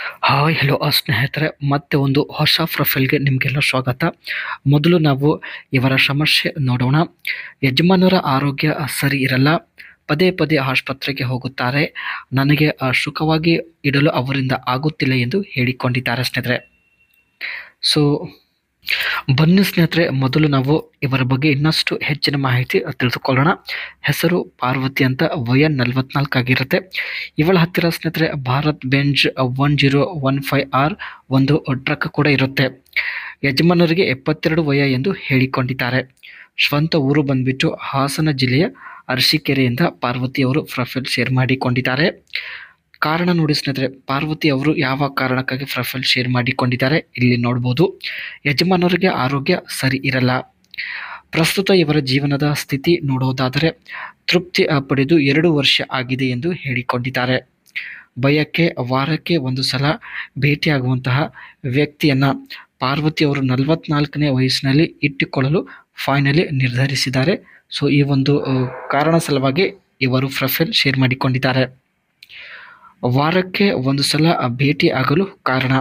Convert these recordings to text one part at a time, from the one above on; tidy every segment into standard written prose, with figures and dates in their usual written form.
Hi hello ಸ್ನೇಹಿತರೆ, ಮತ್ತೆ ಒಂದು ಹೊಸ ಪ್ರೊಫೈಲ್ಗೆ ನಿಮಗೆಲ್ಲ ಸ್ವಾಗತ. ಮೊದಲು ನಾವು ಇವರ ಸಮಸ್ಯೆ ನೋಡೋಣ. ಯಜಮಾನರ ಆರೋಗ್ಯ ಸರಿ ಇರಲ್ಲ, ಪದೇ ಪದೇ ಆಸ್ಪತ್ರೆಗೆ ಹೋಗುತ್ತಾರೆ, ನನಗೆ ಸುಖವಾಗಿ ಇಡಲು ಅವರಿಂದ ಆಗುತ್ತಿಲ್ಲ ಎಂದು ಹೇಳಿಕೊಂಡಿದ್ದಾರೆ ಸ್ನೇಹಿತರೆ. ಸೊ ಬನ್ನಿ ಸ್ನೇಹಿತರೆ, ಮೊದಲು ನಾವು ಇವರ ಬಗ್ಗೆ ಇನ್ನಷ್ಟು ಹೆಚ್ಚಿನ ಮಾಹಿತಿ ತಿಳಿದುಕೊಳ್ಳೋಣ. ಹೆಸರು ಪಾರ್ವತಿ ಅಂತ, ವಯ 44 ಆಗಿರುತ್ತೆ. ಇವಳ ಹತ್ತಿರ ಸ್ನೇಹಿತರೆ ಭಾರತ್ ಬೆಂಜ್ 1015R ಒಂದು ಟ್ರಕ್ ಕೂಡ ಇರುತ್ತೆ. ಯಜಮಾನರಿಗೆ 72 ವಯ ಎಂದು ಹೇಳಿಕೊಂಡಿದ್ದಾರೆ. ಸ್ವಂತ ಊರು ಬಂದ್ಬಿಟ್ಟು ಹಾಸನ ಜಿಲ್ಲೆಯ ಅರಸೀಕೆರೆಯಿಂದ ಪಾರ್ವತಿ ಅವರು ಪ್ರೊಫೈಲ್ ಶೇರ್ ಮಾಡಿಕೊಂಡಿದ್ದಾರೆ. ಕಾರಣ ನೋಡಿ ಸ್ನೇಹಿತರೆ, ಪಾರ್ವತಿ ಅವರು ಯಾವ ಕಾರಣಕ್ಕಾಗಿ ಪ್ರೊಫೈಲ್ ಶೇರ್ ಮಾಡಿಕೊಂಡಿದ್ದಾರೆ ಇಲ್ಲಿ ನೋಡ್ಬೋದು. ಯಜಮಾನರಿಗೆ ಆರೋಗ್ಯ ಸರಿ ಇರಲ್ಲ. ಪ್ರಸ್ತುತ ಇವರ ಜೀವನದ ಸ್ಥಿತಿ ನೋಡೋದಾದರೆ ತೃಪ್ತಿ ಪಡೆದು 2 ವರ್ಷ ಆಗಿದೆ ಎಂದು ಹೇಳಿಕೊಂಡಿದ್ದಾರೆ. ಭಯಕ್ಕೆ ವಾರಕ್ಕೆ ಒಂದು ಸಲ ಭೇಟಿಯಾಗುವಂತಹ ವ್ಯಕ್ತಿಯನ್ನ ಪಾರ್ವತಿ ಅವರು 44ನೇ ವಯಸ್ಸಿನಲ್ಲಿ ಇಟ್ಟುಕೊಳ್ಳಲು ಫೈನಲಿ ನಿರ್ಧರಿಸಿದ್ದಾರೆ. ಸೊ ಈ ಒಂದು ಕಾರಣ ಸಲುವಾಗಿ ಇವರು ಪ್ರೊಫೈಲ್ ಶೇರ್ ಮಾಡಿಕೊಂಡಿದ್ದಾರೆ. ವಾರಕ್ಕೆ ಒಂದು ಸಲ ಭೇಟಿ ಆಗಲು ಕಾರಣ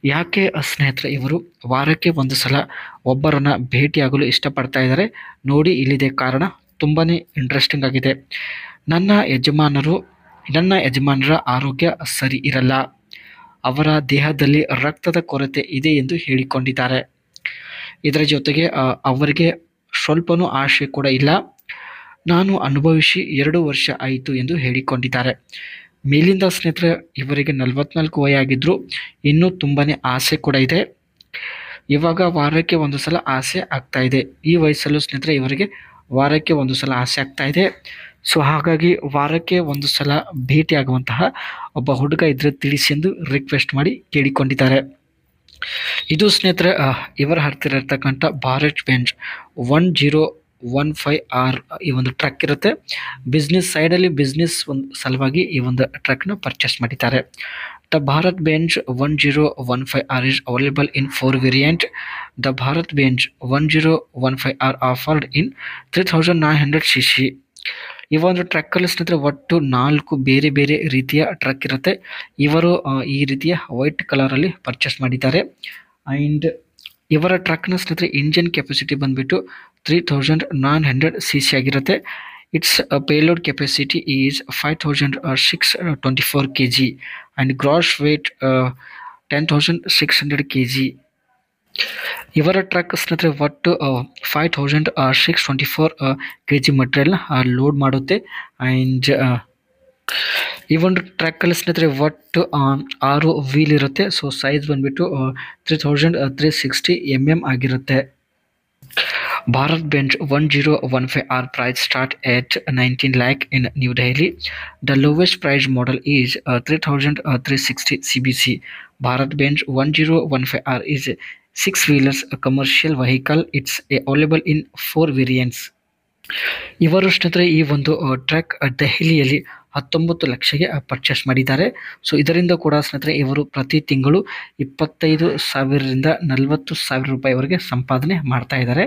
ಯಾಕೆ ಸ್ನೇಹಿತರೆ, ಇವರು ವಾರಕ್ಕೆ ಒಂದು ಸಲ ಒಬ್ಬರನ್ನ ಭೇಟಿಯಾಗಲು ಇಷ್ಟಪಡ್ತಾ ಇದ್ದಾರೆ ನೋಡಿ. ಇಲ್ಲಿದೆ ಕಾರಣ, ತುಂಬಾ ಇಂಟ್ರೆಸ್ಟಿಂಗ್ ಆಗಿದೆ. ನನ್ನ ಯಜಮಾನರ ಆರೋಗ್ಯ ಸರಿ ಇರಲ್ಲ, ಅವರ ದೇಹದಲ್ಲಿ ರಕ್ತದ ಕೊರತೆ ಇದೆ ಎಂದು ಹೇಳಿಕೊಂಡಿದ್ದಾರೆ. ಇದರ ಜೊತೆಗೆ ಅವರಿಗೆ ಸ್ವಲ್ಪನೂ ಆಸೆ ಕೂಡ ಇಲ್ಲ. ನಾನು ಅನುಭವಿಸಿ 2 ವರ್ಷ ಆಯಿತು ಎಂದು ಹೇಳಿಕೊಂಡಿದ್ದಾರೆ. ಮೇಲಿಂದ ಸ್ನೇಹಿತರೆ ಇವರಿಗೆ 44 ವಯ ಆಗಿದ್ರು, ಇನ್ನೂ ತುಂಬಾ ಆಸೆ ಕೂಡ ಇದೆ. ಇವಾಗ ವಾರಕ್ಕೆ ಒಂದು ಸಲ ಆಸೆ ಆಗ್ತಾ ಇದೆ. ಈ ವಯಸ್ಸಲ್ಲೂ ಸ್ನೇಹಿತರೆ ಇವರಿಗೆ ವಾರಕ್ಕೆ ಒಂದು ಸಲ ಆಸೆ ಆಗ್ತಾ ಇದೆ. ಸೊ ಹಾಗಾಗಿ ವಾರಕ್ಕೆ ಒಂದು ಸಲ ಭೇಟಿ ಆಗುವಂತಹ ಒಬ್ಬ ಹುಡುಗ ಇದ್ರೆ ತಿಳಿಸಿ ಎಂದು ರಿಕ್ವೆಸ್ಟ್ ಮಾಡಿ ಕೇಳಿಕೊಂಡಿದ್ದಾರೆ. ಇದು ಸ್ನೇಹಿತರೆ ಇವರ ಹತ್ತಿರ ಇರ್ತಕ್ಕಂಥ ಭಾರತ್ ಬೆಂಜ್ 1015R ಈ ಒಂದು ಟ್ರಕ್ ಇರುತ್ತೆ. ಬಿಸ್ನೆಸ್ ಸೈಡಲ್ಲಿ ಬಿಸ್ನೆಸ್ ಒಂದು ಸಲುವಾಗಿ ಈ ಒಂದು ಟ್ರಕ್ನ ಪರ್ಚೇಸ್ ಮಾಡಿದ್ದಾರೆ. The Bharat Benz 1015R is available in 4 variant. The Bharat Benz 1015R offered in 3900cc. ಈ ಒಂದು ಟ್ರಕ್ಕಲ್ಲಿ ಸ್ನೇಹಿತರೆ ಒಟ್ಟು 4 ಬೇರೆ ಬೇರೆ ರೀತಿಯ ಟ್ರಕ್ ಇರುತ್ತೆ. ಇವರು ಈ ರೀತಿಯ ವೈಟ್ ಕಲರಲ್ಲಿ ಪರ್ಚೇಸ್ ಮಾಡಿದ್ದಾರೆ. ಆ್ಯಂಡ್ ಇವರ ಟ್ರಕ್ನ ಸ್ನೇಹಿತರೆ ಇಂಜಿನ್ ಕೆಪಾಸಿಟಿ ಬಂದ್ಬಿಟ್ಟು 3900cc ಆಗಿರುತ್ತೆ. It's payload capacity is 5624 kg and gross weight 10600 kg. ಇವರ ಟ್ರಕ್ ಸ್ನೇಹಿತರೆ ಒಟ್ಟು 5624 kg ಮಟೀರಿಯಲ್ನ ಲೋಡ್ ಮಾಡುತ್ತೆ. ಆ್ಯಂಡ್ ಈ ಒಂದು ಟ್ರ್ಯಾಕಲ್ಲಿ ಸ್ನೇಹಿತರೆ ಒಟ್ಟು 6 ವೀಲ್ ಇರುತ್ತೆ. ಸೊ ಸೈಜ್ ಬಂದ್ಬಿಟ್ಟು 3360 mm ಆಗಿರುತ್ತೆ. Bharat Benz 1015R price start at 19 lakh in New Delhi. The lowest price model is 3360 CBC. Bharat Benz 1015R is 6-wheelers commercial vehicle. It's available in 4 variants. ಇವರು ಸ್ನೇಹಿತರೆ ಈ ಒಂದು ಟ್ರಕ್ ದೆಹಲಿಯಲ್ಲಿ 19 ಲಕ್ಷಕ್ಕೆ purchase ಮಾಡಿದ್ದಾರೆ. So ಇದರಿಂದ ಕೂಡ ಸ್ನೇಹಿತರೆ ಇವರು ಪ್ರತಿ ತಿಂಗಳು 25,000ರಿಂದ 40,000 ರೂಪಾಯಿವರೆಗೆ ಸಂಪಾದನೆ ಮಾಡ್ತಾ ಇದ್ದಾರೆ.